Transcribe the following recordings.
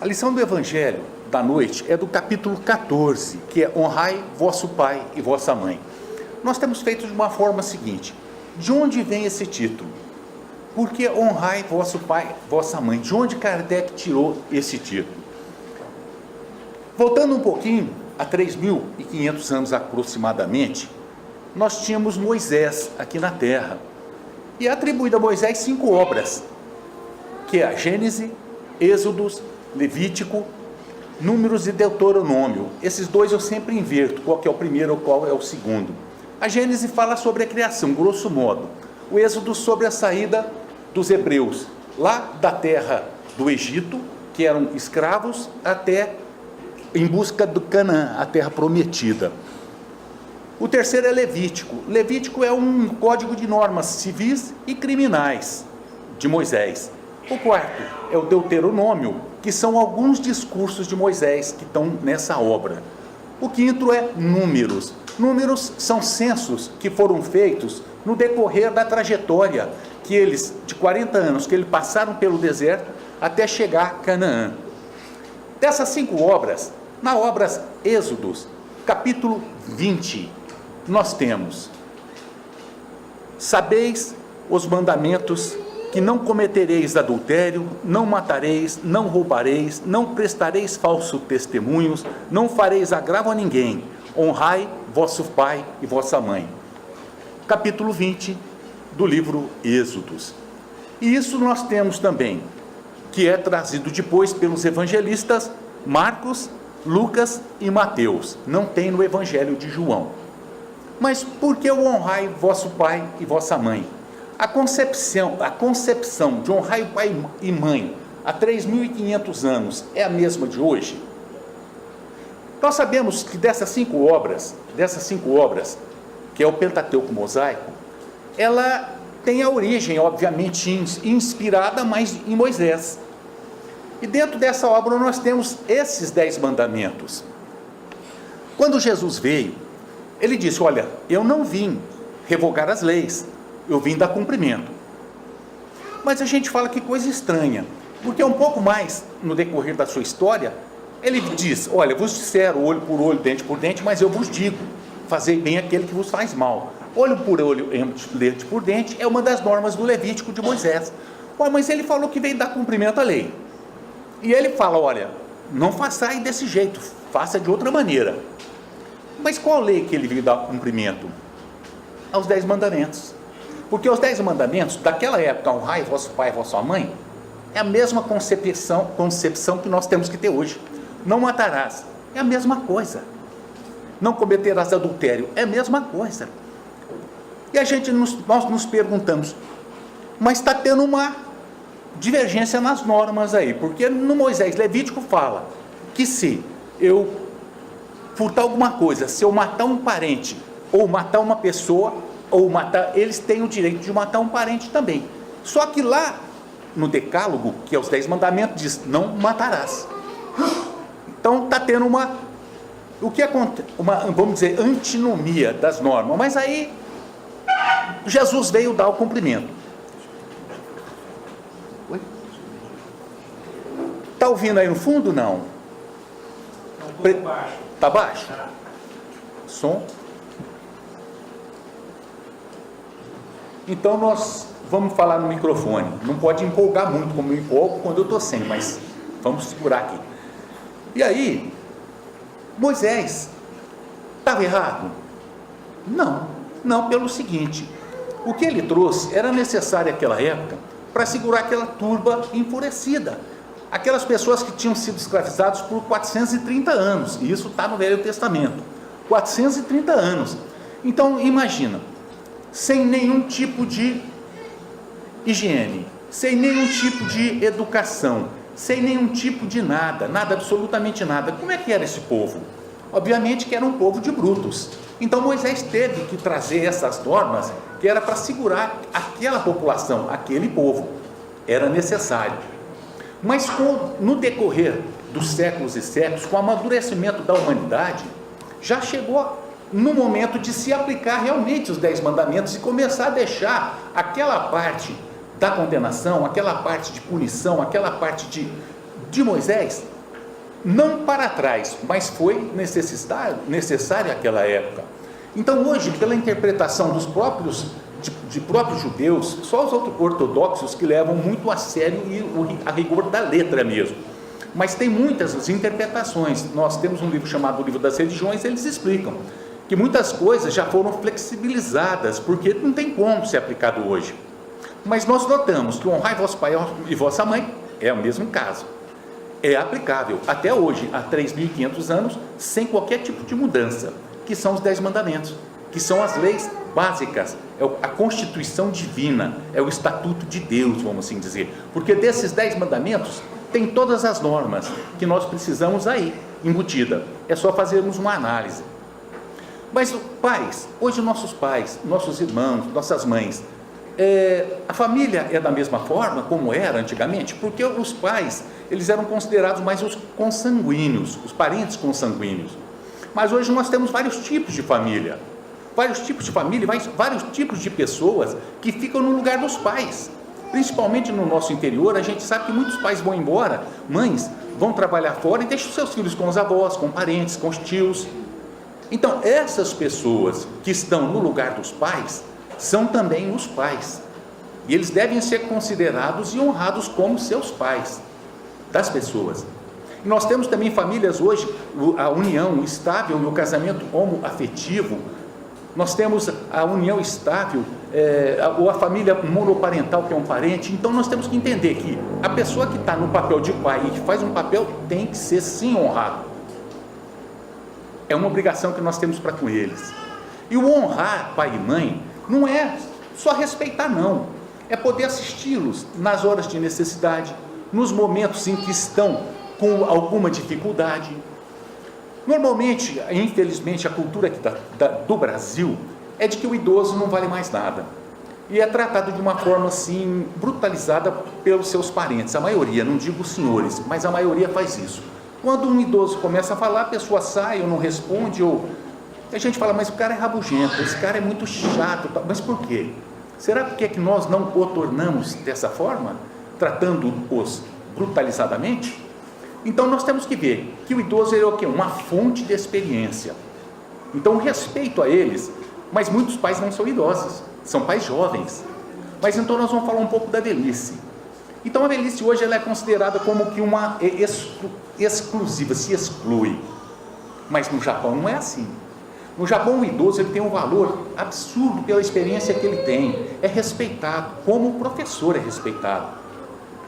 A lição do Evangelho da noite é do capítulo 14, que é honrai vosso pai e vossa mãe. Nós temos feito de uma forma seguinte: de onde vem esse título? Por que honrai vosso pai e vossa mãe? De onde Kardec tirou esse título? Voltando um pouquinho, há 3.500 anos aproximadamente, nós tínhamos Moisés aqui na Terra. E é atribuído a Moisés 5 obras, que é a Gênese, Êxodos, Levítico, Números e Deuteronômio. Esses dois eu sempre inverto, qual que é o primeiro ou qual é o segundo. A Gênese fala sobre a criação, grosso modo. O Êxodo sobre a saída dos hebreus, lá da terra do Egito, que eram escravos, até em busca do Canaã, a terra prometida. O terceiro é Levítico. Levítico é um código de normas civis e criminais de Moisés. O quarto é o Deuteronômio, que são alguns discursos de Moisés que estão nessa obra. O quinto é Números. Números são censos que foram feitos no decorrer da trajetória que eles, de 40 anos, que eles passaram pelo deserto até chegar a Canaã. Dessas 5 obras, na obra Êxodos, capítulo 20, nós temos: sabeis os mandamentos que não cometereis adultério, não matareis, não roubareis, não prestareis falsos testemunhos, não fareis agravo a ninguém, honrai vosso pai e vossa mãe. Capítulo 20 do livro Êxodos. E isso nós temos também, que é trazido depois pelos evangelistas Marcos, Lucas e Mateus. Não tem no Evangelho de João. Mas por que o honrai vosso pai e vossa mãe? A concepção de honrar o pai e mãe há 3.500 anos é a mesma de hoje? Nós sabemos que dessas cinco obras, que é o Pentateuco Mosaico, ela tem a origem, obviamente, inspirada mais em Moisés. E dentro dessa obra nós temos esses 10 mandamentos. Quando Jesus veio, ele disse: olha, eu não vim revogar as leis, eu vim dar cumprimento. Mas a gente fala que coisa estranha, porque um pouco mais no decorrer da sua história, ele diz: olha, vos disseram olho por olho, dente por dente, mas eu vos digo, fazei bem aquele que vos faz mal. Olho por olho, dente por dente, é uma das normas do Levítico de Moisés. Olha, mas ele falou que veio dar cumprimento à lei. E ele fala: olha, não façai desse jeito, faça de outra maneira. Mas qual lei que ele veio dar cumprimento? Aos 10 mandamentos. Porque os 10 mandamentos, daquela época, honrai vosso pai e vossa mãe, é a mesma concepção que nós temos que ter hoje. Não matarás, é a mesma coisa. Não cometerás adultério, é a mesma coisa. E nós nos perguntamos: mas está tendo uma divergência nas normas aí, porque no Moisés Levítico fala que se eu furtar alguma coisa, se eu matar um parente, ou matar uma pessoa, ou matar, eles têm o direito de matar um parente também. Só que lá no Decálogo, que é os 10 mandamentos, diz: não matarás. Então está tendo vamos dizer, antinomia das normas. Mas aí Jesus veio dar o cumprimento. Está ouvindo aí no fundo? Não? Um pouco baixo. Está baixo? Tá. Som? Então nós vamos falar no microfone. Não pode empolgar muito, como eu empolgo quando eu estou sem, mas vamos segurar aqui. E aí, Moisés estava errado? Não, pelo seguinte: o que ele trouxe era necessário naquela época para segurar aquela turba enfurecida. Aquelas pessoas que tinham sido escravizadas por 430 anos, e isso está no Velho Testamento, 430 anos. Então imagina, sem nenhum tipo de higiene, sem nenhum tipo de educação, sem nenhum tipo de nada, absolutamente nada. Como é que era esse povo? Obviamente que era um povo de brutos. Então Moisés teve que trazer essas normas, que era para segurar aquela população, aquele povo. Era necessário. Mas no decorrer dos séculos e séculos, com o amadurecimento da humanidade, já chegou no momento de se aplicar realmente os 10 mandamentos e começar a deixar aquela parte da condenação, aquela parte de punição, aquela parte de Moisés, não para trás, mas foi necessário àquela época. Então hoje, pela interpretação dos próprios judeus, só os ortodoxos que levam muito a sério a rigor da letra mesmo. Mas tem muitas interpretações. Nós temos um livro chamado O Livro das Religiões, eles explicam que muitas coisas já foram flexibilizadas, porque não tem como ser aplicado hoje. Mas nós notamos que honrai vosso pai e vossa mãe é o mesmo caso. É aplicável até hoje, há 3.500 anos, sem qualquer tipo de mudança, que são os 10 mandamentos, que são as leis básicas, é a Constituição divina, é o Estatuto de Deus, vamos assim dizer, porque desses 10 mandamentos tem todas as normas que nós precisamos aí, embutida, é só fazermos uma análise. Mas pais, hoje nossos pais, nossos irmãos, nossas mães, a família é da mesma forma como era antigamente, porque os pais, eles eram considerados mais os consanguíneos, os parentes consanguíneos, mas hoje nós temos vários tipos de família, vários tipos de pessoas que ficam no lugar dos pais, principalmente no nosso interior. A gente sabe que muitos pais vão embora, mães vão trabalhar fora e deixam seus filhos com os avós, com parentes, com os tios. Então essas pessoas que estão no lugar dos pais, são também os pais, e eles devem ser considerados e honrados como seus pais, das pessoas. E nós temos também famílias hoje, a união estável e o casamento homoafetivo, nós temos a união estável, ou a família monoparental, que é um parente. Então nós temos que entender que a pessoa que está no papel de pai e que faz um papel, tem que ser sim honrado, é uma obrigação que nós temos para com eles. E o honrar pai e mãe não é só respeitar, não, é poder assisti-los nas horas de necessidade, nos momentos em que estão com alguma dificuldade. Normalmente, infelizmente, a cultura aqui do Brasil é de que o idoso não vale mais nada, e é tratado de uma forma assim, brutalizada pelos seus parentes, a maioria, não digo os senhores, mas a maioria faz isso. Quando um idoso começa a falar, a pessoa sai ou não responde, ou a gente fala, mas o cara é rabugento, esse cara é muito chato, mas por quê? Será porque é que nós não o tornamos dessa forma, tratando-os brutalizadamente? Então nós temos que ver que o idoso é o quê? Uma fonte de experiência. Então o respeito a eles, mas muitos pais não são idosos, são pais jovens. Mas então nós vamos falar um pouco da velhice. Então a velhice hoje ela é considerada como que uma exclusiva, se exclui. Mas no Japão não é assim. No Japão o idoso ele tem um valor absurdo pela experiência que ele tem, é respeitado, como o professor é respeitado,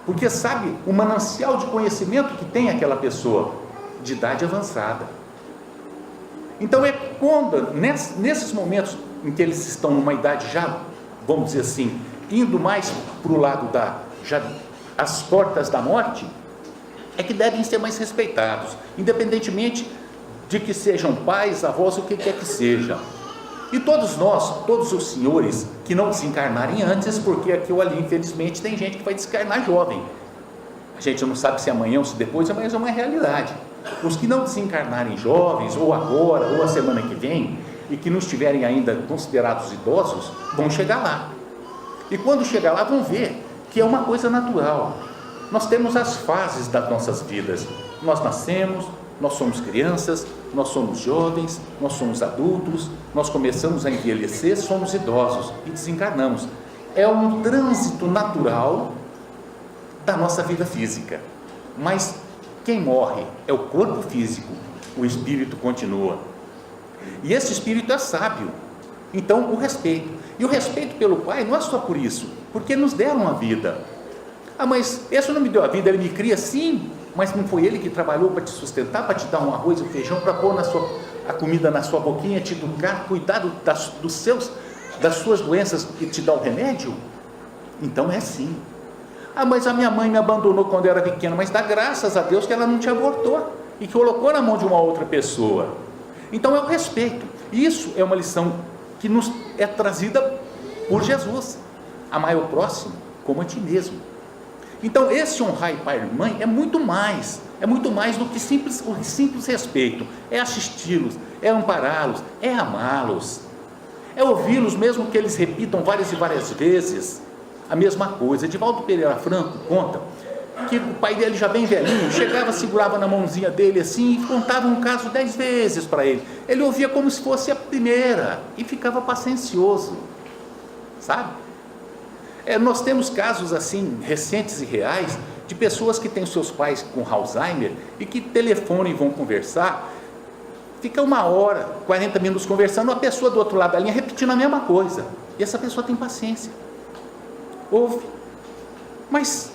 porque sabe o manancial de conhecimento que tem aquela pessoa, de idade avançada. Então é quando, nesses momentos em que eles estão numa idade já, vamos dizer assim, indo mais para o lado as portas da morte, é que devem ser mais respeitados, independentemente de que sejam pais, avós, o que quer que seja. E todos nós, todos os senhores que não desencarnarem antes, porque aqui ou ali, infelizmente, tem gente que vai desencarnar jovem. A gente não sabe se amanhã ou se depois, mas é uma realidade. Os que não desencarnarem jovens, ou agora, ou a semana que vem, e que não estiverem ainda considerados idosos, vão chegar lá. E quando chegar lá, vão ver que é uma coisa natural. Nós temos as fases das nossas vidas. Nós nascemos, nós somos crianças, nós somos jovens, nós somos adultos, nós começamos a envelhecer, somos idosos e desencarnamos. É um trânsito natural da nossa vida física, mas quem morre é o corpo físico, o espírito continua, e esse espírito é sábio. Então o respeito, e o respeito pelo pai não é só por isso, porque nos deram a vida. Mas esse não me deu a vida, ele me cria sim, mas não foi ele que trabalhou para te sustentar, para te dar um arroz e um feijão, para pôr a comida na sua boquinha, te educar, cuidar das suas doenças e te dar o remédio? Então é sim. Mas a minha mãe me abandonou quando eu era pequena, mas dá graças a Deus que ela não te abortou e que colocou na mão de uma outra pessoa. Então é o respeito. Isso é uma lição que nos é trazida por Jesus. Amai o próximo como a ti mesmo. Então esse honrar pai e mãe é muito mais do que o simples respeito, é assisti-los, é ampará-los, é amá-los, é ouvi-los mesmo que eles repitam várias e várias vezes a mesma coisa. Edivaldo Pereira Franco conta que o pai dele já bem velhinho, chegava, segurava na mãozinha dele assim e contava um caso 10 vezes para ele. Ele ouvia como se fosse a primeira e ficava paciencioso, sabe? Nós temos casos assim, recentes e reais, de pessoas que têm seus pais com Alzheimer e que telefonam e vão conversar, fica 1 hora, 40 minutos conversando, a pessoa do outro lado da linha repetindo a mesma coisa, e essa pessoa tem paciência, ouve, mas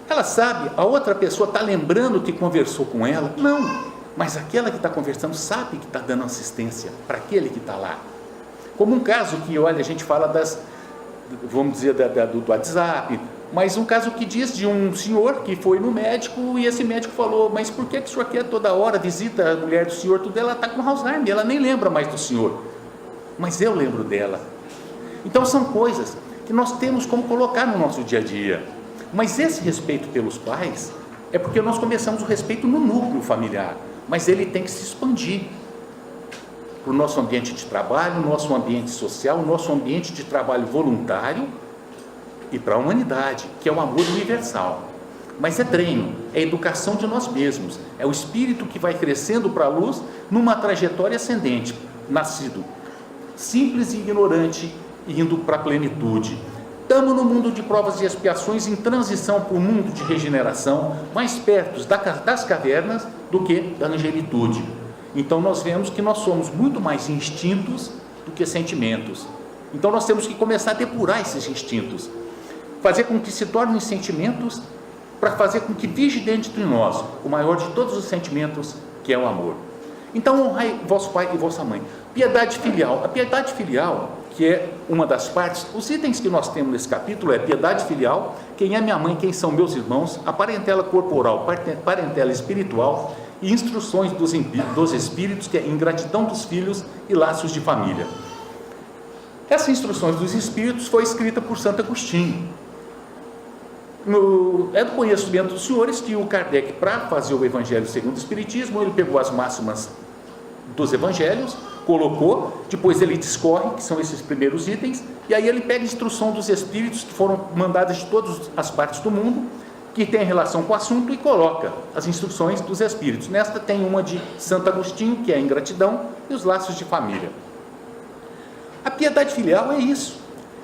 ela sabe, a outra pessoa está lembrando que conversou com ela? Não, mas aquela que está conversando sabe que está dando assistência para aquele que está lá. Como um caso que, olha, a gente fala vamos dizer, do WhatsApp, mas um caso que diz de um senhor que foi no médico e esse médico falou, mas por que o senhor quer toda hora, visita a mulher do senhor, tudo, ela está com Alzheimer, ela nem lembra mais do senhor, mas eu lembro dela. Então são coisas que nós temos como colocar no nosso dia a dia, mas esse respeito pelos pais é porque nós começamos o respeito no núcleo familiar, mas ele tem que se expandir para o nosso ambiente de trabalho, nosso ambiente social, nosso ambiente de trabalho voluntário e para a humanidade, que é o amor universal. Mas é treino, é educação de nós mesmos, é o espírito que vai crescendo para a luz numa trajetória ascendente, nascido simples e ignorante, indo para a plenitude. Estamos no mundo de provas e expiações, em transição para o mundo de regeneração, mais perto das cavernas do que da angelitude. Então nós vemos que nós somos muito mais instintos do que sentimentos. Então nós temos que começar a depurar esses instintos, fazer com que se tornem sentimentos, para fazer com que vige dentro de nós o maior de todos os sentimentos, que é o amor. Então honrai vosso pai e vossa mãe. Piedade filial. A piedade filial, que é uma das partes, os itens que nós temos nesse capítulo é piedade filial, quem é minha mãe, quem são meus irmãos, a parentela corporal, parentela espiritual e instruções dos espíritos, que é ingratidão dos filhos e laços de família. Essas instruções dos espíritos foi escrita por Santo Agostinho. É do conhecimento dos senhores que o Kardec, para fazer o Evangelho segundo o Espiritismo, ele pegou as máximas dos Evangelhos, colocou, depois ele discorre, que são esses primeiros itens, e aí ele pega a instrução dos espíritos que foram mandadas de todas as partes do mundo, que tem relação com o assunto, e coloca as instruções dos espíritos. Nesta tem uma de Santo Agostinho, que é a ingratidão e os laços de família. A piedade filial é isso,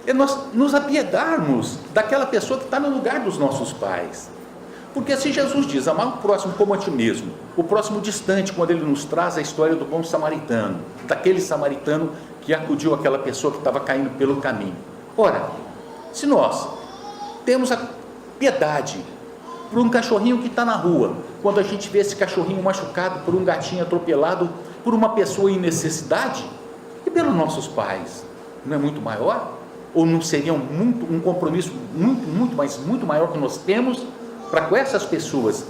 é nós nos apiedarmos daquela pessoa que está no lugar dos nossos pais. Porque se Jesus diz, amar o próximo como a ti mesmo, o próximo distante, quando ele nos traz a história do bom samaritano, daquele samaritano que acudiu aquela pessoa que estava caindo pelo caminho. Ora, se nós temos a piedade por um cachorrinho que está na rua, quando a gente vê esse cachorrinho machucado por um gatinho atropelado, por uma pessoa em necessidade, e pelos nossos pais, não é muito maior? Ou não seria um compromisso muito maior que nós temos para com essas pessoas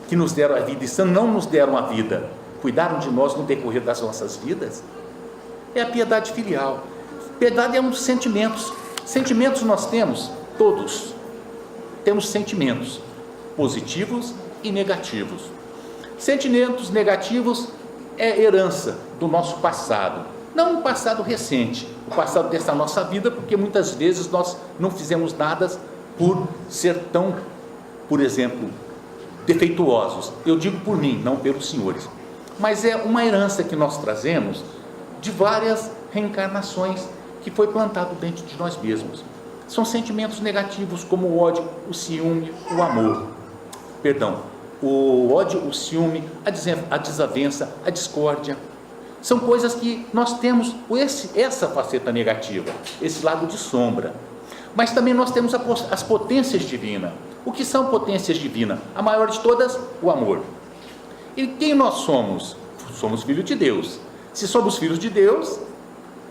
que nos deram a vida e não nos deram a vida, cuidaram de nós no decorrer das nossas vidas? É a piedade filial. Piedade é um dos sentimentos. Sentimentos nós temos, todos. Temos sentimentos positivos e negativos. Sentimentos negativos é herança do nosso passado, não um passado recente, o passado dessa nossa vida, porque muitas vezes nós não fizemos nada por ser tão, por exemplo, defeituosos. Eu digo por mim, não pelos senhores, mas é uma herança que nós trazemos de várias reencarnações que foi plantado dentro de nós mesmos. São sentimentos negativos como o ódio, o ciúme, o amor. O ódio, o ciúme, a desavença, a discórdia. São coisas que nós temos essa faceta negativa, esse lado de sombra. Mas também nós temos as potências divinas. O que são potências divinas? A maior de todas, o amor. E quem nós somos? Somos filhos de Deus. Se somos filhos de Deus,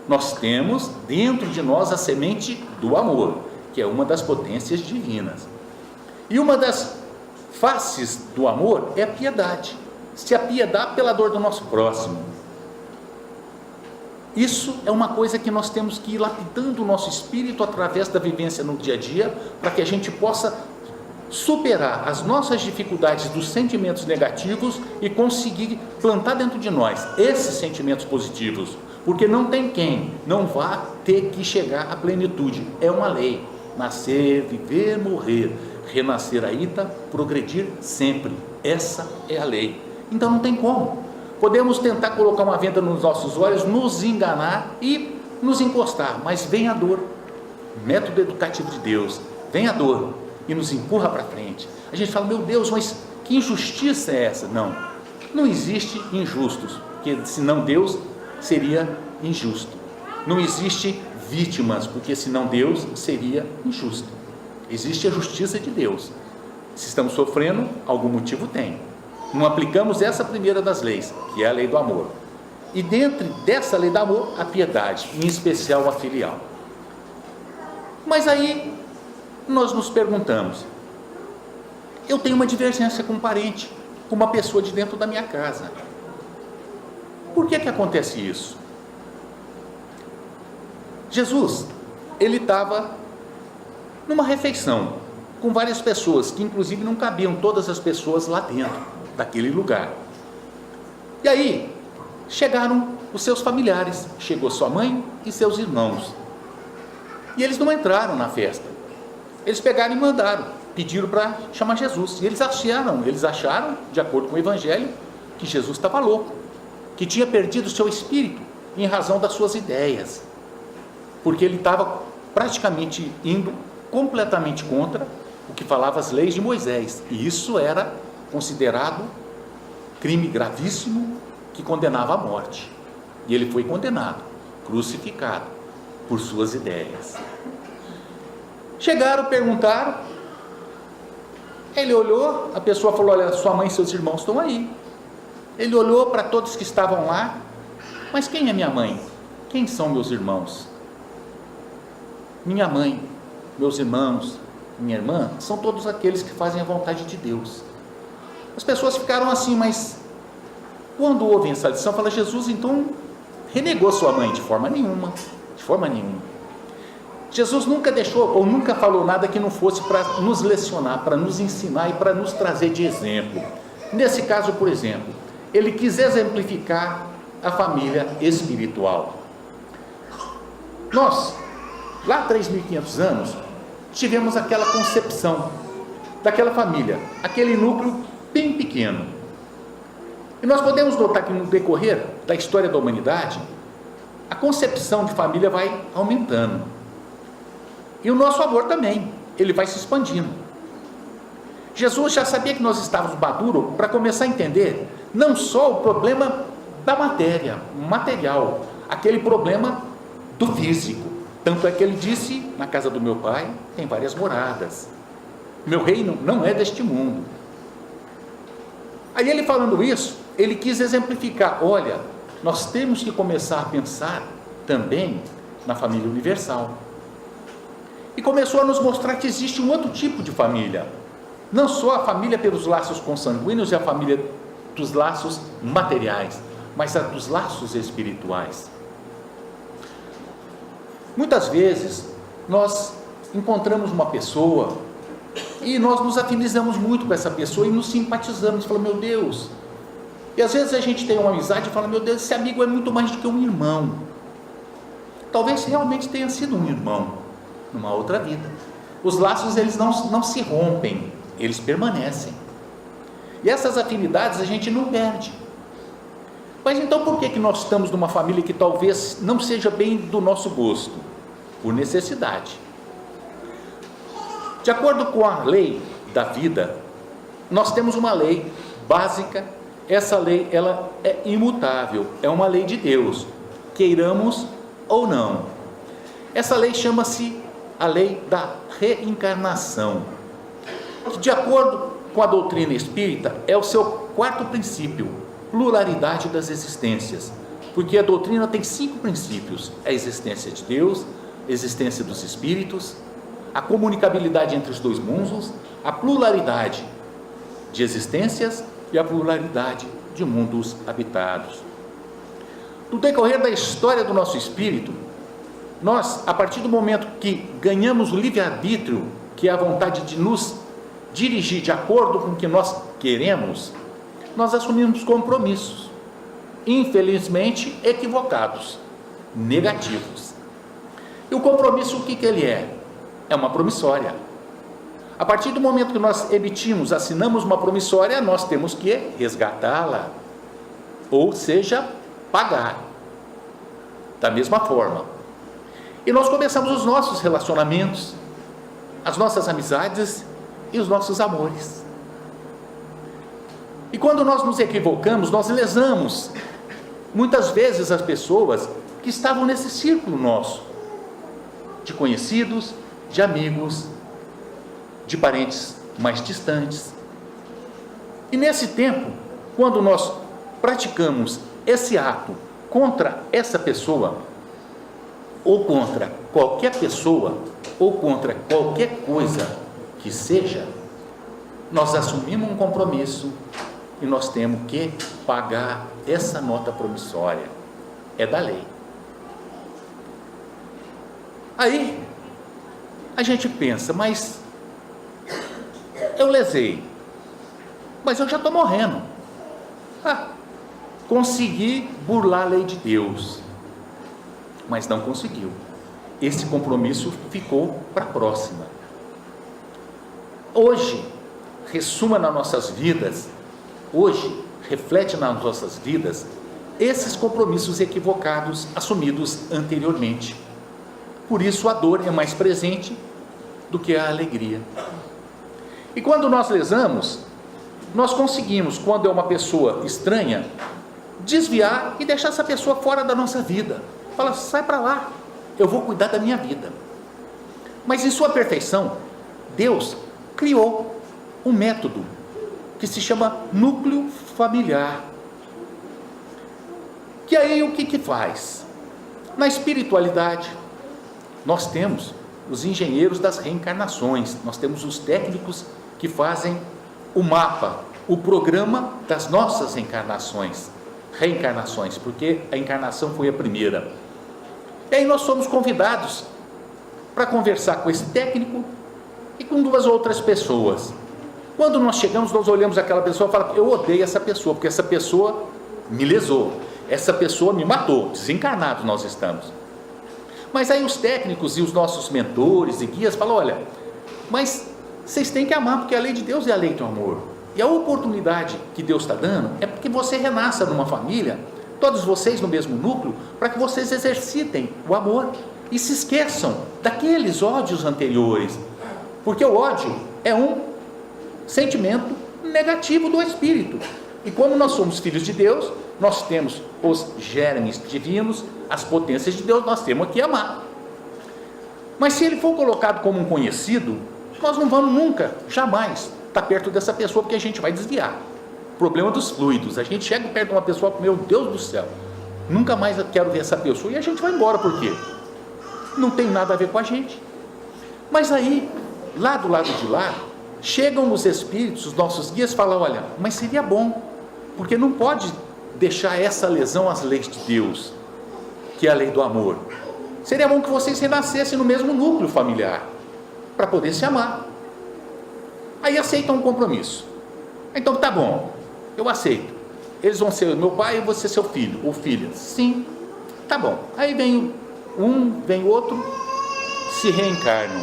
nós temos dentro de nós a semente do amor, que é uma das potências divinas. E uma das faces do amor é a piedade. Se apiedar pela dor do nosso próximo. Isso é uma coisa que nós temos que ir lapidando o nosso espírito através da vivência no dia a dia, para que a gente possa superar as nossas dificuldades dos sentimentos negativos e conseguir plantar dentro de nós esses sentimentos positivos, porque não tem quem não vá ter que chegar à plenitude, é uma lei, nascer, viver, morrer, renascer ainda, progredir sempre. Essa é a lei. Então não tem como. Podemos tentar colocar uma venda nos nossos olhos, nos enganar e nos encostar, mas vem a dor. Método educativo de Deus, vem a dor e nos empurra para frente. A gente fala, meu Deus, mas que injustiça é essa? Não existe injustos, porque senão Deus seria injusto. Não existe vítimas, porque senão Deus seria injusto. Existe a justiça de Deus. Se estamos sofrendo, algum motivo tem. Não aplicamos essa primeira das leis, que é a lei do amor. E dentro dessa lei do amor, a piedade, em especial a filial. Mas aí nós nos perguntamos, eu tenho uma divergência com um parente, com uma pessoa de dentro da minha casa. Por que acontece isso? Jesus, ele estava numa refeição com várias pessoas, que inclusive não cabiam todas as pessoas lá dentro daquele lugar. E aí chegaram os seus familiares, chegou sua mãe e seus irmãos. E eles não entraram na festa. Eles pegaram e mandaram, pediram para chamar Jesus. E eles acharam, de acordo com o Evangelho, que Jesus estava louco, que tinha perdido o seu espírito em razão das suas ideias, porque ele estava praticamente indo completamente contra o que falava as leis de Moisés, e isso era considerado crime gravíssimo que condenava à morte. E ele foi condenado, crucificado por suas ideias. Chegaram, perguntaram, ele olhou, a pessoa falou, olha, sua mãe e seus irmãos estão aí. Ele olhou para todos que estavam lá, mas quem é minha mãe? Quem são meus irmãos? Minha mãe, meus irmãos, minha irmã, são todos aqueles que fazem a vontade de Deus. As pessoas ficaram assim, mas quando ouvem essa lição, fala, Jesus então renegou sua mãe? De forma nenhuma, de forma nenhuma. Jesus nunca deixou ou nunca falou nada que não fosse para nos lecionar, para nos ensinar e para nos trazer de exemplo. Nesse caso, por exemplo, ele quis exemplificar a família espiritual. Nós, lá há 3.500 anos, tivemos aquela concepção daquela família, aquele núcleo bem pequeno. E nós podemos notar que no decorrer da história da humanidade, a concepção de família vai aumentando. E o nosso amor também, ele vai se expandindo. Jesus já sabia que nós estávamos maduros para começar a entender não só o problema da matéria, material, aquele problema do físico. Tanto é que ele disse, na casa do meu pai tem várias moradas. Meu reino não é deste mundo. Aí ele falando isso, ele quis exemplificar, olha, nós temos que começar a pensar também na família universal. E começou a nos mostrar que existe um outro tipo de família, não só a família pelos laços consanguíneos e a família dos laços materiais, mas a dos laços espirituais. Muitas vezes nós encontramos uma pessoa e nós nos afinizamos muito com essa pessoa e nos simpatizamos, falamos, meu Deus, e às vezes a gente tem uma amizade e fala, meu Deus, esse amigo é muito mais do que um irmão. Talvez realmente tenha sido um irmão numa outra vida. Os laços, eles não se rompem, eles permanecem. E essas afinidades a gente não perde. Mas então por que nós estamos numa família que talvez não seja bem do nosso gosto? Por necessidade. De acordo com a lei da vida, nós temos uma lei básica. Essa lei, ela é imutável, é uma lei de Deus, queiramos ou não. Essa lei chama-se a lei da reencarnação, que, de acordo com a doutrina espírita, é o seu quarto princípio, pluralidade das existências, porque a doutrina tem 5 princípios: a existência de Deus, a existência dos espíritos, a comunicabilidade entre os dois mundos, a pluralidade de existências e a pluralidade de mundos habitados. No decorrer da história do nosso espírito, nós, a partir do momento que ganhamos o livre-arbítrio, que é a vontade de nos dirigir de acordo com o que nós queremos, nós assumimos compromissos, infelizmente equivocados, negativos. E o compromisso, o que ele é? É uma promissória. A partir do momento que nós emitimos, assinamos uma promissória, nós temos que resgatá-la, ou seja, pagar, da mesma forma. E nós começamos os nossos relacionamentos, as nossas amizades e os nossos amores. E quando nós nos equivocamos, nós lesamos muitas vezes as pessoas que estavam nesse círculo nosso, de conhecidos, de amigos, de parentes mais distantes. E nesse tempo, quando nós praticamos esse ato contra essa pessoa, ou contra qualquer pessoa, ou contra qualquer coisa que seja, nós assumimos um compromisso e nós temos que pagar essa nota promissória. É da lei. Aí a gente pensa, mas eu lesei, mas eu já estou morrendo. Consegui burlar a lei de Deus, mas não conseguiu. Esse compromisso ficou para a próxima. Hoje, ressuma nas nossas vidas, hoje, reflete nas nossas vidas, esses compromissos equivocados assumidos anteriormente. Por isso a dor é mais presente do que a alegria. E quando nós lesamos, nós conseguimos, quando é uma pessoa estranha, desviar e deixar essa pessoa fora da nossa vida. Fala, sai para lá, eu vou cuidar da minha vida. Mas em sua perfeição, Deus criou um método que se chama núcleo familiar. Que aí o que faz? Na espiritualidade, nós temos os engenheiros das reencarnações, nós temos os técnicos que fazem o mapa, o programa das nossas reencarnações, porque a encarnação foi a primeira. E aí nós somos convidados para conversar com esse técnico e com 2 outras pessoas. Quando nós chegamos, nós olhamos aquela pessoa e falamos, eu odeio essa pessoa, porque essa pessoa me lesou, essa pessoa me matou, desencarnados nós estamos. Mas aí os técnicos e os nossos mentores e guias falam, olha, mas vocês têm que amar, porque a lei de Deus é a lei do amor. E a oportunidade que Deus está dando é porque você renasça numa família, todos vocês no mesmo núcleo, para que vocês exercitem o amor e se esqueçam daqueles ódios anteriores, porque o ódio é um sentimento negativo do espírito, e como nós somos filhos de Deus, nós temos os germes divinos, as potências de Deus, nós temos que amar. Mas se ele for colocado como um conhecido, nós não vamos nunca, jamais, estar perto dessa pessoa, porque a gente vai desviar. Problema dos fluidos, a gente chega perto de uma pessoa, meu Deus do céu, nunca mais quero ver essa pessoa, e a gente vai embora. Por quê? Não tem nada a ver com a gente. Mas aí, lá do lado de lá, chegam os espíritos, os nossos guias, falam, olha, mas seria bom, porque não pode deixar essa lesão às leis de Deus, que é a lei do amor. Seria bom que vocês renascessem no mesmo núcleo familiar, para poder se amar. Aí aceitam um compromisso. Então tá bom, eu aceito. Eles vão ser meu pai e eu vou ser seu filho ou filha. Sim, tá bom. Aí vem um, vem outro, se reencarnam.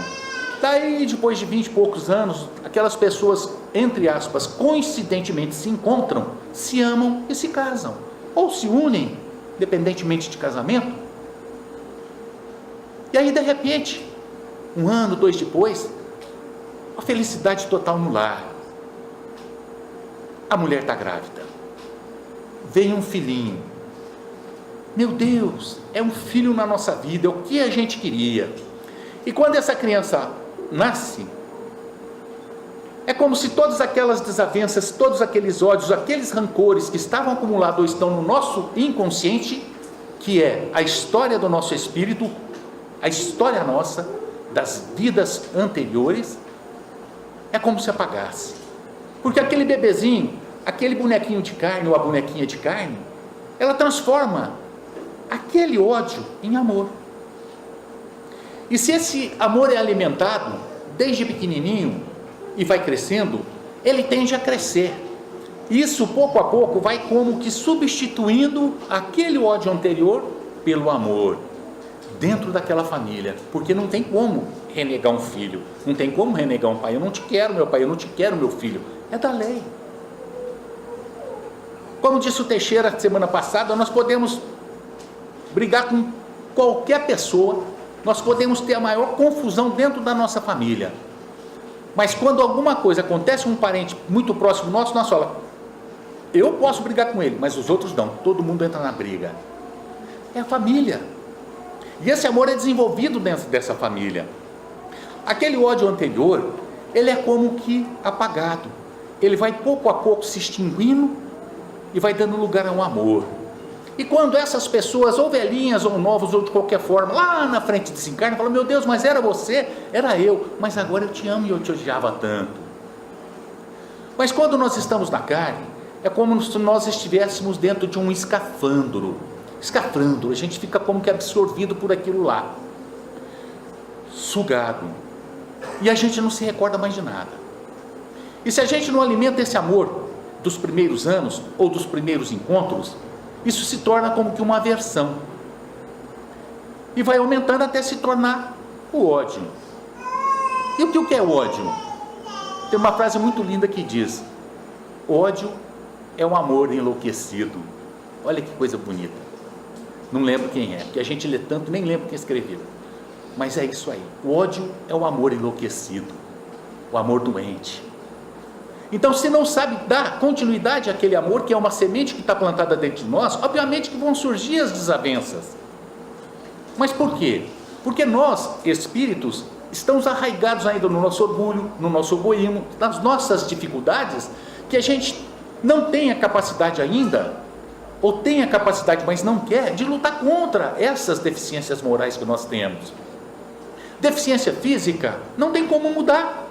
Daí, depois de 20 e poucos anos, aquelas pessoas, entre aspas, coincidentemente se encontram, se amam e se casam. Ou se unem, independentemente de casamento. E aí, de repente, 1 ano, 2 depois, a felicidade total no lar. A mulher está grávida. Vem um filhinho. Meu Deus, é um filho na nossa vida, é o que a gente queria. E quando essa criança nasce, é como se todas aquelas desavenças, todos aqueles ódios, aqueles rancores que estavam acumulados ou estão no nosso inconsciente, que é a história do nosso espírito, a história nossa, das vidas anteriores, é como se apagasse. Porque aquele bebezinho, aquele bonequinho de carne ou a bonequinha de carne, ela transforma aquele ódio em amor. E se esse amor é alimentado desde pequenininho e vai crescendo, ele tende a crescer. Isso pouco a pouco vai como que substituindo aquele ódio anterior pelo amor. dentro daquela família, porque não tem como renegar um filho, não tem como renegar um pai. Eu não te quero, meu pai, eu não te quero, meu filho. É da lei. Como disse o Teixeira semana passada, nós podemos brigar com qualquer pessoa, nós podemos ter a maior confusão dentro da nossa família, mas quando alguma coisa acontece com um parente muito próximo nosso, nós falamos, eu posso brigar com ele, mas os outros não, todo mundo entra na briga. É a família, e esse amor é desenvolvido dentro dessa família. Aquele ódio anterior, ele é como que apagado, ele vai pouco a pouco se extinguindo e vai dando lugar a um amor. E quando essas pessoas, ou velhinhas, ou novos, ou de qualquer forma, lá na frente desencarnam, falam, meu Deus, mas era você? Era eu, mas agora eu te amo e eu te odiava tanto. Mas quando nós estamos na carne, é como se nós estivéssemos dentro de um escafandro. A gente fica como que absorvido por aquilo lá, sugado, e a gente não se recorda mais de nada. E se a gente não alimenta esse amor dos primeiros anos, ou dos primeiros encontros, isso se torna como que uma aversão, e vai aumentando até se tornar o ódio. E o que é o ódio? Tem uma frase muito linda que diz, ódio é um amor enlouquecido. Olha que coisa bonita. Não lembro quem é, porque a gente lê tanto, nem lembro quem escreveu, mas é isso aí. O ódio é um amor enlouquecido, o amor doente. Então, se não sabe dar continuidade àquele amor, que é uma semente que está plantada dentro de nós, obviamente que vão surgir as desavenças. Mas por quê? Porque nós, espíritos, estamos arraigados ainda no nosso orgulho, no nosso egoísmo, nas nossas dificuldades, que a gente não tem a capacidade ainda, ou tem a capacidade, mas não quer, de lutar contra essas deficiências morais que nós temos. Deficiência física, não tem como mudar,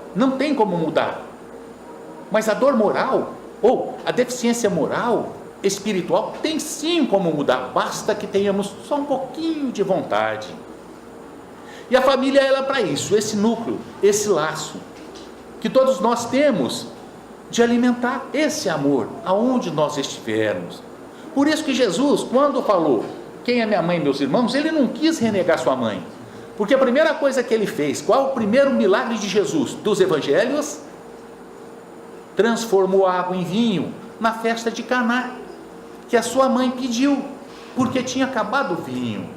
mas a dor moral, ou a deficiência moral, espiritual, tem sim como mudar, basta que tenhamos só um pouquinho de vontade. E a família, ela é para isso, esse núcleo, esse laço, que todos nós temos, de alimentar esse amor, aonde nós estivermos. Por isso que Jesus, quando falou, quem é minha mãe e meus irmãos, ele não quis renegar sua mãe, porque a primeira coisa que ele fez, qual o primeiro milagre de Jesus, dos evangelhos? Transformou a água em vinho, na festa de Caná, que a sua mãe pediu, porque tinha acabado o vinho,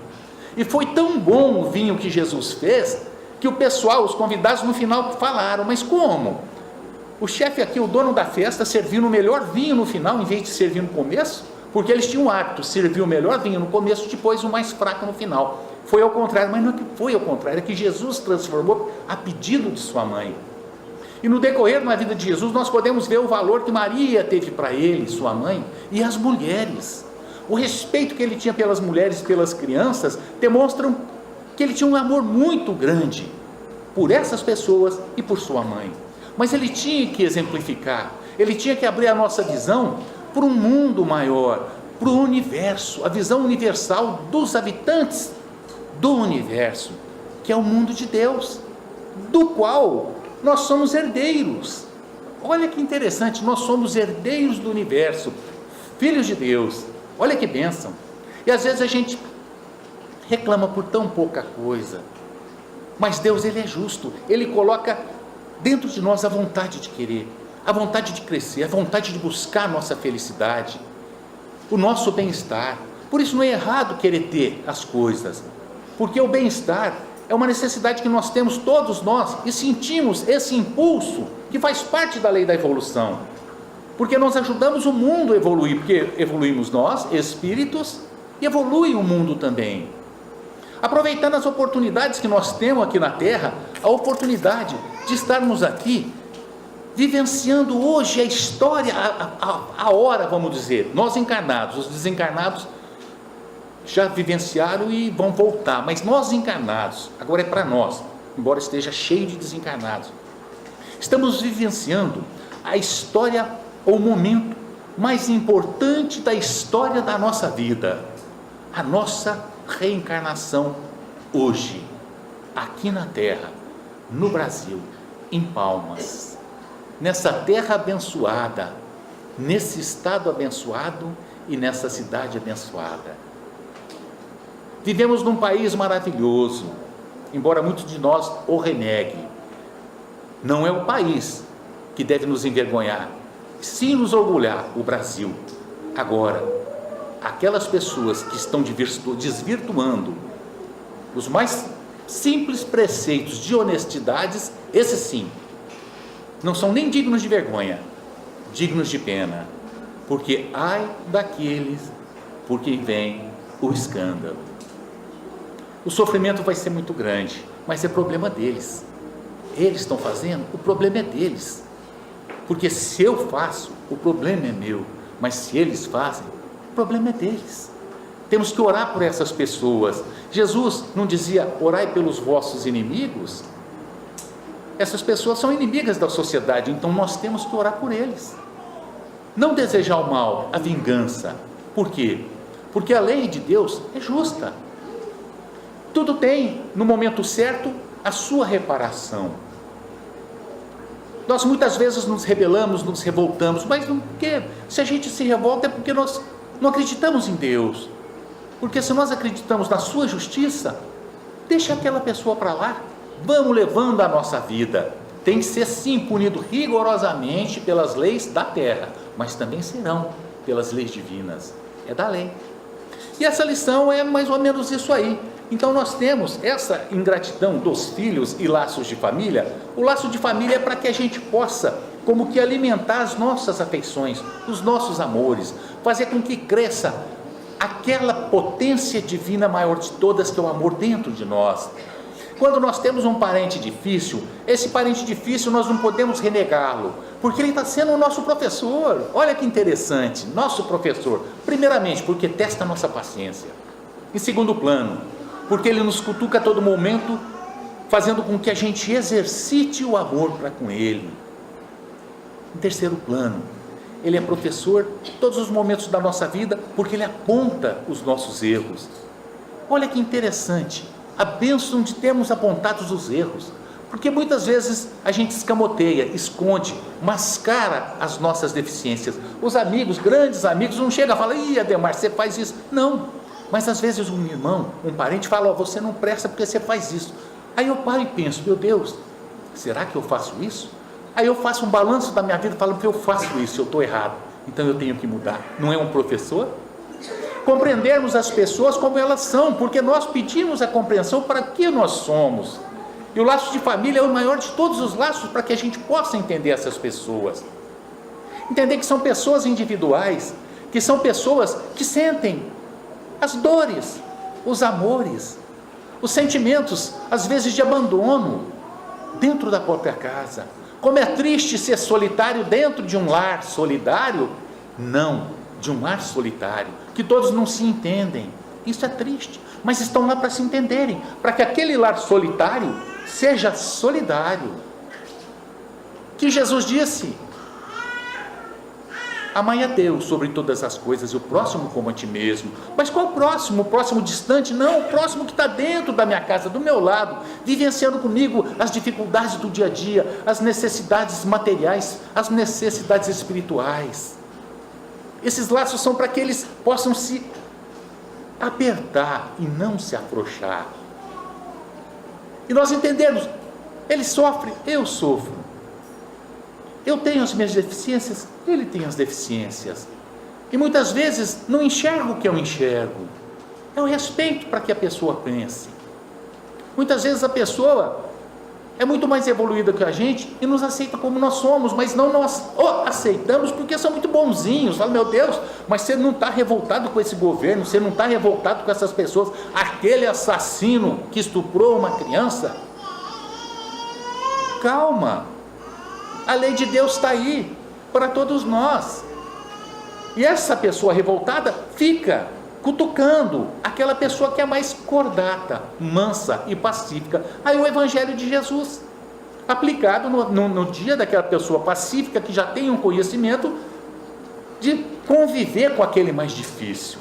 e foi tão bom o vinho que Jesus fez, que o pessoal, os convidados no final falaram, mas como? O chefe aqui, o dono da festa, serviu o melhor vinho no final, em vez de servir no começo, porque eles tinham um hábito, serviu o melhor vinho no começo, depois o mais fraco no final. Foi ao contrário, mas não é que foi ao contrário, é que Jesus transformou a pedido de sua mãe. E no decorrer da vida de Jesus, nós podemos ver o valor que Maria teve para ele, sua mãe, e as mulheres. O respeito que ele tinha pelas mulheres e pelas crianças, demonstram que ele tinha um amor muito grande por essas pessoas e por sua mãe. Mas ele tinha que exemplificar, ele tinha que abrir a nossa visão para um mundo maior, para o universo, a visão universal dos habitantes do universo, que é o mundo de Deus, do qual nós somos herdeiros. Olha que interessante, nós somos herdeiros do universo, filhos de Deus. Olha que bênção. E às vezes a gente reclama por tão pouca coisa, mas Deus, ele é justo, ele coloca dentro de nós a vontade de querer, a vontade de crescer, a vontade de buscar a nossa felicidade, o nosso bem-estar. Por isso não é errado querer ter as coisas, porque o bem-estar é uma necessidade que nós temos, todos nós, e sentimos esse impulso que faz parte da lei da evolução, porque nós ajudamos o mundo a evoluir, porque evoluímos nós, espíritos, e evolui o mundo também. Aproveitando as oportunidades que nós temos aqui na Terra, a oportunidade de estarmos aqui, vivenciando hoje a história, a hora, vamos dizer, nós encarnados, os desencarnados já vivenciaram e vão voltar, mas nós encarnados, agora é para nós, embora esteja cheio de desencarnados, estamos vivenciando a história, o momento mais importante da história da nossa vida, a nossa reencarnação hoje, aqui na Terra, no Brasil, em Palmas, nessa terra abençoada, nesse estado abençoado e nessa cidade abençoada. Vivemos num país maravilhoso, embora muitos de nós o reneguem. Não é o país que deve nos envergonhar, sim nos orgulhar, o Brasil. Agora, aquelas pessoas que estão desvirtuando os mais simples preceitos de honestidades, esses sim, não são nem dignos de vergonha, dignos de pena, porque ai daqueles por quem vem o escândalo. O sofrimento vai ser muito grande, mas é problema deles. Eles estão fazendo, o problema é deles. Porque se eu faço, o problema é meu, mas se eles fazem, o problema é deles. Temos que orar por essas pessoas. Jesus não dizia, orai pelos vossos inimigos? Essas pessoas são inimigas da sociedade, então nós temos que orar por eles. Não desejar o mal, a vingança. Por quê? Porque a lei de Deus é justa. Tudo tem, no momento certo, a sua reparação. Nós muitas vezes nos rebelamos, nos revoltamos, mas não, porque se a gente se revolta é porque nós não acreditamos em Deus. Porque se nós acreditamos na sua justiça, deixa aquela pessoa para lá. Vamos levando a nossa vida. Tem que ser sim punido rigorosamente pelas leis da terra, mas também serão pelas leis divinas. É da lei. E essa lição é mais ou menos isso aí. Então nós temos essa ingratidão dos filhos e laços de família. O laço de família é para que a gente possa, como que alimentar as nossas afeições, os nossos amores, fazer com que cresça aquela potência divina maior de todas, que é o amor dentro de nós. Quando nós temos um parente difícil, esse parente difícil nós não podemos renegá-lo, porque ele está sendo o nosso professor. Olha que interessante, nosso professor. Primeiramente, porque testa a nossa paciência. Em segundo plano, porque ele nos cutuca a todo momento, fazendo com que a gente exercite o amor para com ele. Em terceiro plano, ele é professor de todos os momentos da nossa vida, porque ele aponta os nossos erros. Olha que interessante, a bênção de termos apontados os erros, porque muitas vezes a gente escamoteia, esconde, mascara as nossas deficiências. Os amigos, grandes amigos, não chegam e falam, ih, Ademar, você faz isso. Não, mas às vezes um irmão, um parente fala, você não presta porque você faz isso. Aí eu paro e penso, meu Deus, será que eu faço isso? Aí eu faço um balanço da minha vida e falo, eu faço isso, eu estou errado, então eu tenho que mudar. Não é um professor? Compreendermos as pessoas como elas são, porque nós pedimos a compreensão para que nós somos. E o laço de família é o maior de todos os laços para que a gente possa entender essas pessoas. Entender que são pessoas individuais, que são pessoas que sentem as dores, os amores, os sentimentos, às vezes de abandono, dentro da própria casa. Como é triste ser solitário dentro de um lar solidário? Não, de um lar solitário, que todos não se entendem. Isso é triste, mas estão lá para se entenderem, para que aquele lar solitário seja solidário. Que Jesus disse, amai a Deus sobre todas as coisas e o próximo como a ti mesmo. Mas qual o próximo? O próximo distante? Não, o próximo que está dentro da minha casa, do meu lado, vivenciando comigo as dificuldades do dia a dia, as necessidades materiais, as necessidades espirituais. Esses laços são para que eles possam se apertar e não se afrouxar. E nós entendemos, ele sofre, eu sofro. Eu tenho as minhas deficiências, ele tem as deficiências. E muitas vezes não enxergo o que eu enxergo. É o respeito para que a pessoa pense. Muitas vezes a pessoa é muito mais evoluída que a gente e nos aceita como nós somos, mas não nós aceitamos porque são muito bonzinhos. Fala, meu Deus, mas você não está revoltado com esse governo, você não está revoltado com essas pessoas, aquele assassino que estuprou uma criança? Calma, a lei de Deus está aí para todos nós. E essa pessoa revoltada fica cutucando aquela pessoa que é mais cordata, mansa e pacífica. Aí o Evangelho de Jesus, aplicado no dia daquela pessoa pacífica, que já tem um conhecimento de conviver com aquele mais difícil.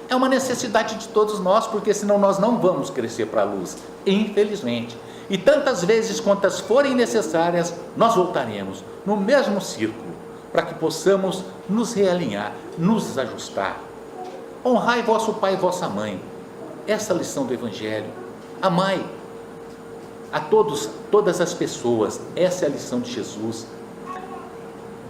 É uma necessidade de todos nós, porque senão nós não vamos crescer para a luz, infelizmente. E tantas vezes quantas forem necessárias, nós voltaremos no mesmo círculo, para que possamos nos realinhar, nos ajustar. Honrai vosso pai e vossa mãe, essa lição do Evangelho. Amai a todos, todas as pessoas. Essa é a lição de Jesus.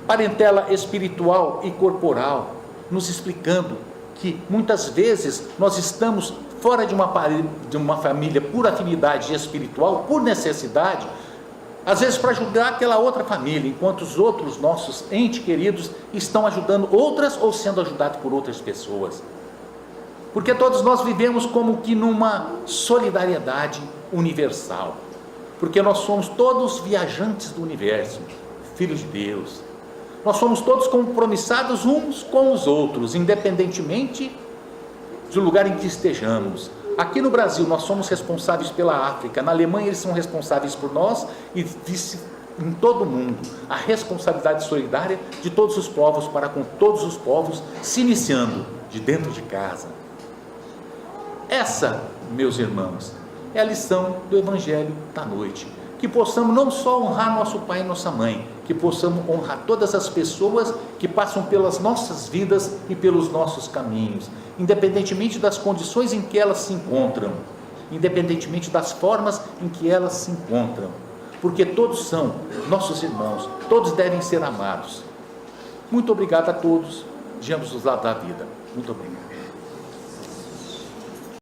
Parentela espiritual e corporal, nos explicando que muitas vezes nós estamos fora de uma família por afinidade espiritual, por necessidade, às vezes para ajudar aquela outra família, enquanto os outros nossos entes queridos estão ajudando outras ou sendo ajudados por outras pessoas. Porque todos nós vivemos como que numa solidariedade universal, porque nós somos todos viajantes do universo, filhos de Deus. Nós somos todos compromissados uns com os outros, independentemente do lugar em que estejamos. Aqui no Brasil nós somos responsáveis pela África, na Alemanha eles são responsáveis por nós, e em todo o mundo, a responsabilidade solidária de todos os povos para com todos os povos, se iniciando de dentro de casa. Essa, meus irmãos, é a lição do Evangelho da noite. Que possamos não só honrar nosso pai e nossa mãe, que possamos honrar todas as pessoas que passam pelas nossas vidas e pelos nossos caminhos, independentemente das condições em que elas se encontram, independentemente das formas em que elas se encontram, porque todos são nossos irmãos, todos devem ser amados. Muito obrigado a todos, de ambos os lados da vida. Muito obrigado.